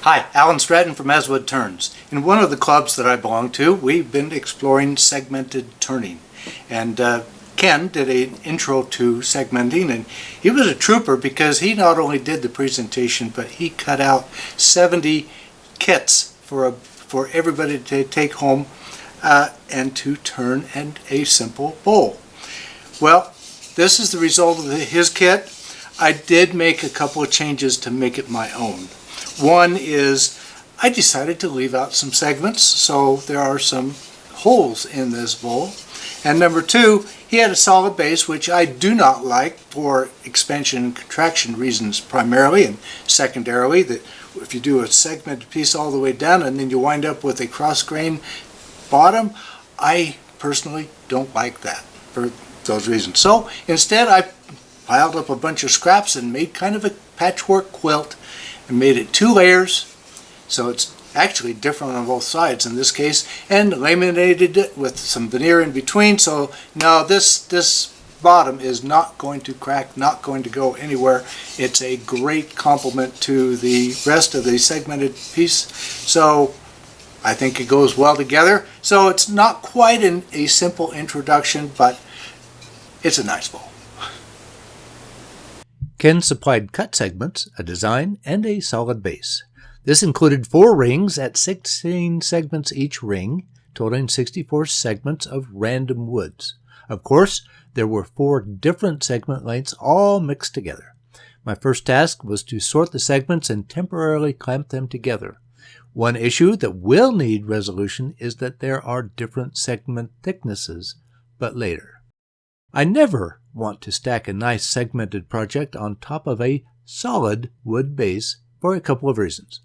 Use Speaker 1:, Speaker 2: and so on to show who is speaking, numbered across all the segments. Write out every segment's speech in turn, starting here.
Speaker 1: Hi, Alan Stratton from As Wood Turns. In one of the clubs that I belong to, we've been exploring segmented turning. And Ken did an intro to segmenting, and he was a trooper because he not only did the presentation, but he cut out 70 kits for everybody to take home and to turn a simple bowl. Well, this is the result of his kit. I did make a couple of changes to make it my own. One is I decided to leave out some segments, so there are some holes in this bowl. And number two, he had a solid base, which I do not like for expansion and contraction reasons primarily, and secondarily that if you do a segmented piece all the way down and then you wind up with a cross grain bottom, I personally don't like that for those reasons. So instead I piled up a bunch of scraps and made kind of a patchwork quilt and made it 2 layers, so it's actually different on both sides in this case, and laminated it with some veneer in between. So now this bottom is not going to crack, not going to go anywhere. It's a great complement to the rest of the segmented piece, so I think it goes well together. So it's not quite a simple introduction, but it's a nice bowl.
Speaker 2: Ken supplied cut segments, a design, and a solid base. This included 4 rings at 16 segments each ring, totaling 64 segments of random woods. Of course, there were 4 different segment lengths all mixed together. My first task was to sort the segments and temporarily clamp them together. One issue that will need resolution is that there are different segment thicknesses, but later. I never want to stack a nice segmented project on top of a solid wood base for a couple of reasons.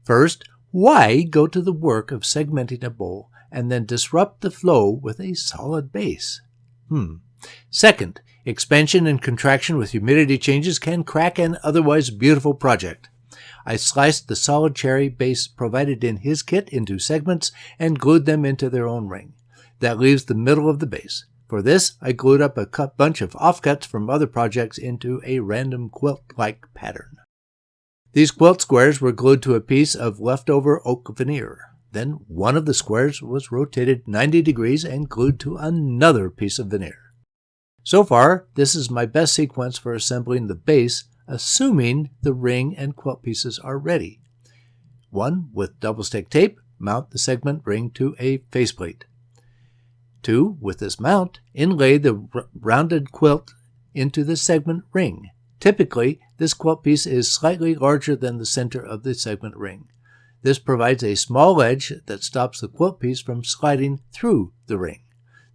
Speaker 2: First, why go to the work of segmenting a bowl and then disrupt the flow with a solid base? Second, expansion and contraction with humidity changes can crack an otherwise beautiful project. I sliced the solid cherry base provided in his kit into segments and glued them into their own ring. That leaves the middle of the base. For this, I glued up a bunch of offcuts from other projects into a random quilt-like pattern. These quilt squares were glued to a piece of leftover oak veneer. Then one of the squares was rotated 90 degrees and glued to another piece of veneer. So far, this is my best sequence for assembling the base, assuming the ring and quilt pieces are ready. 1. With double-stick tape, mount the segment ring to a faceplate. 2. With this mount, inlay the rounded quilt into the segment ring. Typically, this quilt piece is slightly larger than the center of the segment ring. This provides a small ledge that stops the quilt piece from sliding through the ring.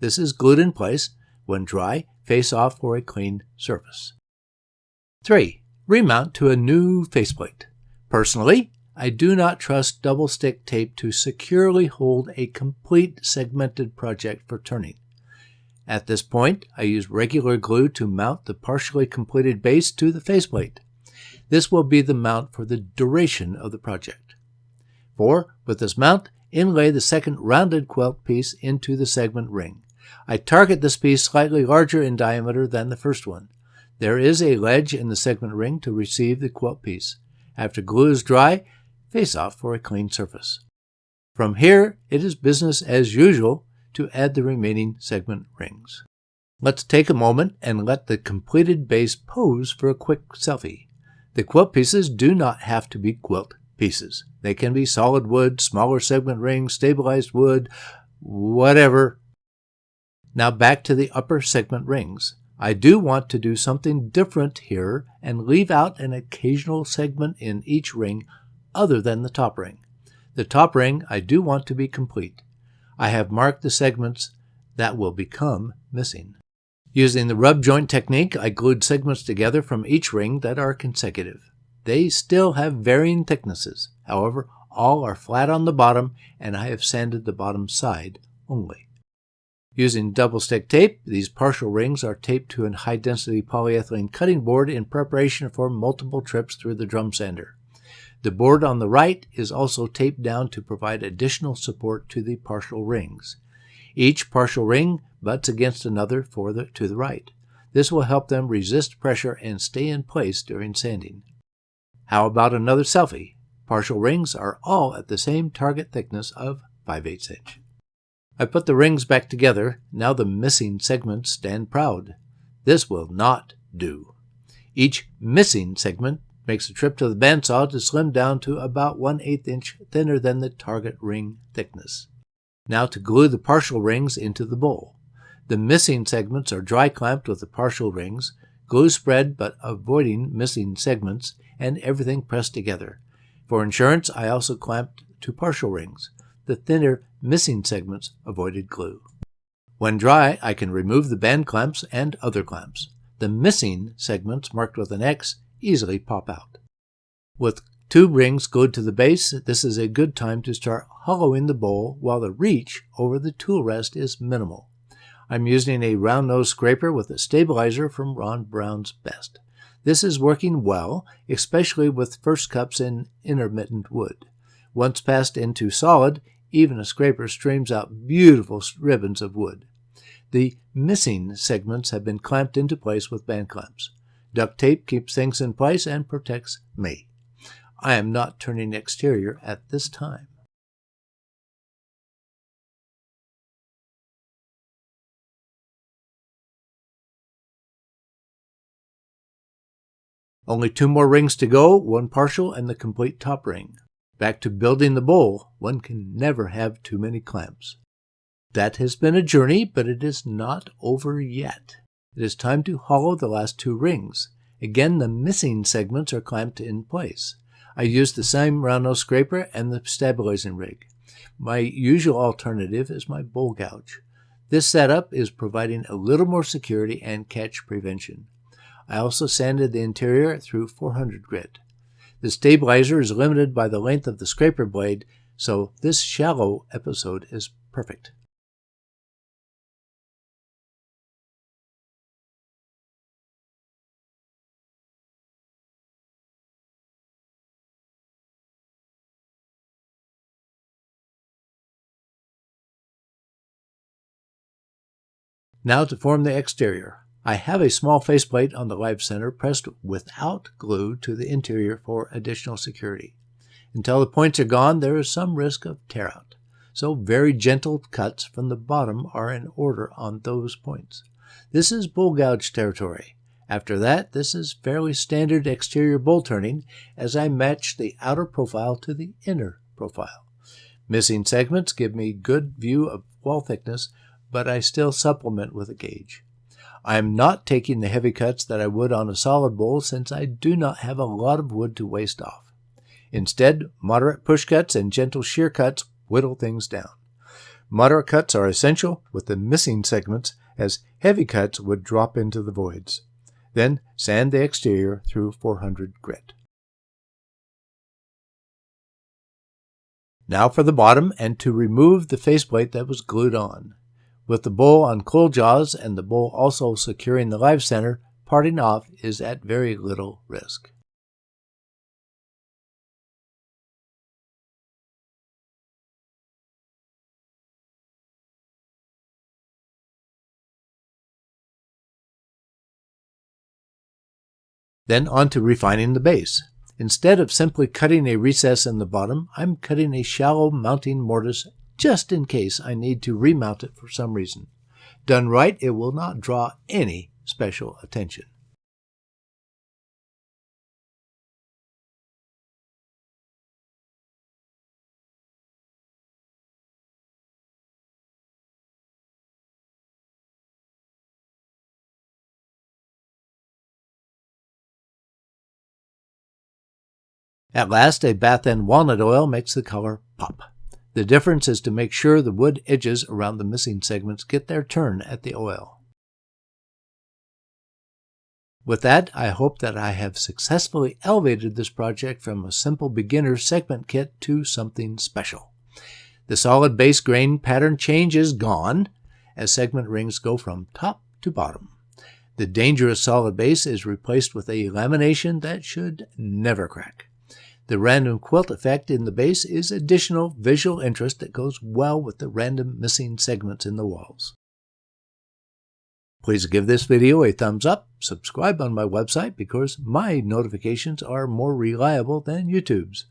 Speaker 2: This is glued in place. When dry, face off for a clean surface. 3. Remount to a new faceplate. Personally, I do not trust double-stick tape to securely hold a complete segmented project for turning. At this point, I use regular glue to mount the partially completed base to the faceplate. This will be the mount for the duration of the project. 4. With this mount, inlay the second rounded quilt piece into the segment ring. I target this piece slightly larger in diameter than the first one. There is a ledge in the segment ring to receive the quilt piece. After glue is dry, face off for a clean surface. From here, it is business as usual to add the remaining segment rings. Let's take a moment and let the completed base pose for a quick selfie. The quilt pieces do not have to be quilt pieces. They can be solid wood, smaller segment rings, stabilized wood, whatever. Now back to the upper segment rings. I do want to do something different here and leave out an occasional segment in each ring other than the top ring. The top ring I do want to be complete. I have marked the segments that will become missing. Using the rub joint technique, I glued segments together from each ring that are consecutive. They still have varying thicknesses. However, all are flat on the bottom, and I have sanded the bottom side only. Using double-stick tape, these partial rings are taped to a high-density polyethylene cutting board in preparation for multiple trips through the drum sander. The board on the right is also taped down to provide additional support to the partial rings. Each partial ring butts against another to the right. This will help them resist pressure and stay in place during sanding. How about another selfie? partial rings are all at the same target thickness of 5/8 inch. I put the rings back together. Now the missing segments stand proud. This will not do. Each missing segment makes a trip to the bandsaw to slim down to about 1/8 inch thinner than the target ring thickness. Now to glue the partial rings into the bowl. The missing segments are dry clamped with the partial rings, glue spread but avoiding missing segments, and everything pressed together. For insurance, I also clamped 2 partial rings. The thinner missing segments avoided glue. When dry, I can remove the band clamps and other clamps. The missing segments, marked with an X, easily pop out. With 2 rings glued to the base, this is a good time to start hollowing the bowl while the reach over the tool rest is minimal. I'm using a round nose scraper with a stabilizer from Ron Brown's Best. This is working well, especially with first cups in intermittent wood. Once passed into solid, even a scraper streams out beautiful ribbons of wood. The missing segments have been clamped into place with band clamps. Duct tape keeps things in place and protects me. I am not turning exterior at this time. Only 2 more rings to go, 1 partial and the complete top ring. Back to building the bowl. One can never have too many clamps. That has been a journey, but it is not over yet. It is time to hollow the last 2 rings. Again, the missing segments are clamped in place. I used the same round nose scraper and the stabilizing rig. My usual alternative is my bowl gouge. This setup is providing a little more security and catch prevention. I also sanded the interior through 400 grit. The stabilizer is limited by the length of the scraper blade, so this shallow episode is perfect. Now to form the exterior. I have a small faceplate on the live center pressed without glue to the interior for additional security. Until the points are gone, there is some risk of tear out, so very gentle cuts from the bottom are in order on those points. This is bowl gouge territory. After that, this is fairly standard exterior bowl turning as I match the outer profile to the inner profile. Missing segments give me good view of wall thickness, but I still supplement with a gauge. I am not taking the heavy cuts that I would on a solid bowl since I do not have a lot of wood to waste off. Instead, moderate push cuts and gentle shear cuts whittle things down. Moderate cuts are essential with the missing segments, as heavy cuts would drop into the voids. Then sand the exterior through 400 grit. Now for the bottom and to remove the faceplate that was glued on. With the bowl on coil jaws and the bowl also securing the live center, parting off is at very little risk. Then on to refining the base. Instead of simply cutting a recess in the bottom, I'm cutting a shallow mounting mortise just in case I need to remount it for some reason. Done right, it will not draw any special attention. At last, a bath end walnut oil makes the color pop. The difference is to make sure the wood edges around the missing segments get their turn at the oil. With that, I hope that I have successfully elevated this project from a simple beginner segment kit to something special. The solid base grain pattern change is gone as segment rings go from top to bottom. The dangerous solid base is replaced with a lamination that should never crack. The random quilt effect in the base is additional visual interest that goes well with the random missing segments in the walls. Please give this video a thumbs up, subscribe on my website because my notifications are more reliable than YouTube's.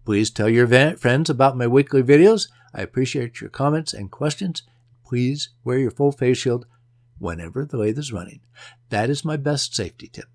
Speaker 2: Please tell your friends about my weekly videos. I appreciate your comments and questions. Please wear your full face shield whenever the lathe is running. That is my best safety tip.